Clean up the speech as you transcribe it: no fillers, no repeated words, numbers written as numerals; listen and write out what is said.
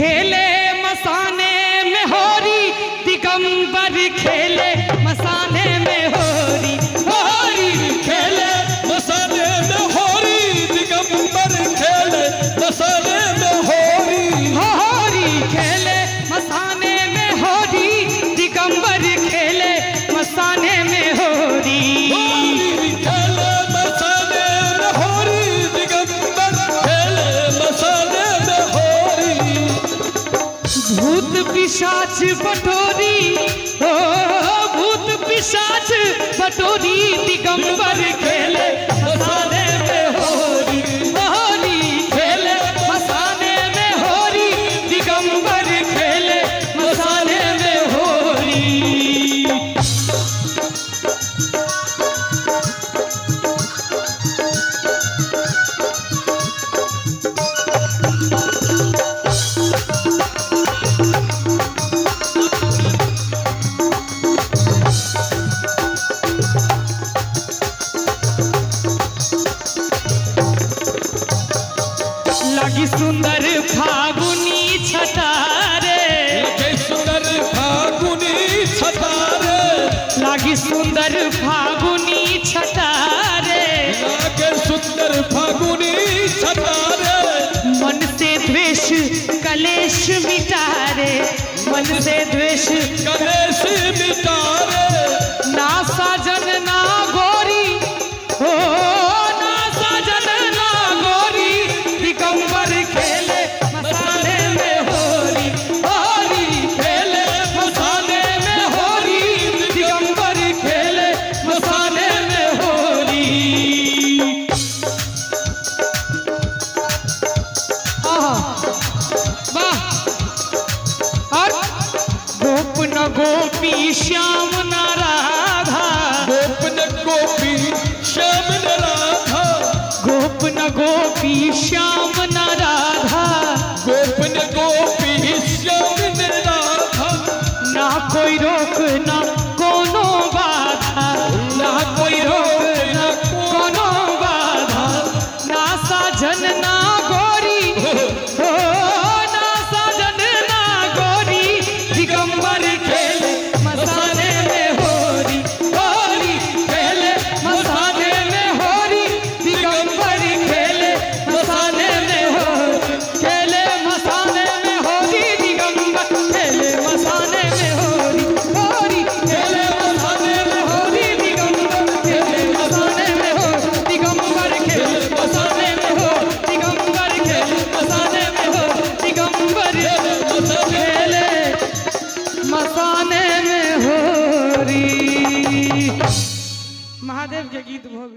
खेले मसाने में होरी, दिगंबर खेले मसाने में होरी, होरी खेले मसाने में होरी, दिगंबर खेले मसाने में होरी, होरी खेले मसाने में होरी, दिगंबर खेले मसाने में होरी, खेले मसाने में होरी, दिगंबर खेले मसाने में होरी। भूत पिशाच बटोरी, ओ भूत पिशाच बटोरी, दिगंबर खेले मसाने में होरी, होरी खेले मसाने में होरी, दिगंबर खेले मसाने में होरी। लगी सुंदर फागुनी छटारे, लगे सुंदर फागुनी छटारे, लगी सुंदर फागुनी छटारे, लगे सुंदर फागुनी छटारे। मन से द्वेष कलेश मिटारे, मन से द्वेष कलेश मिटारे, ना साजन ना गोरी, हो ना साजन ना गोरी, दिगंबर खेले मसाने में होरी, होरी खेले मसाने में होरी, दिगंबर खेले मसाने में होरी। आहा, वाह। और गोप न गोपी श्याम न राधा, गोप न गोपी श्याम न राधा, गोप न गोपी श्याम न राधा, गोप न गोपी श्याम न राधा। ना कोई रोक ना कोनो बाधा, ना कोई रोक ना कोनो बाधा, ना साजन ना गोरी, हो ना साजन ना गोरी, दिगंबर खेले मसाने में होरी, होरी खेले मसाने में होरी, दिगंबर खेले मसाने में होरी, खेले मसाने में होरी, दिगंबर खेले मसाने में होरी, होरी खेले मसाने में होरी, दिगंबर खेले मसाने में होरी, दिगंबर खेले मसाने में होरी, दिगंबर खेले मसाने में होरी, दिगंबर खेले मसाने में होरी। महादेव के गीत भोग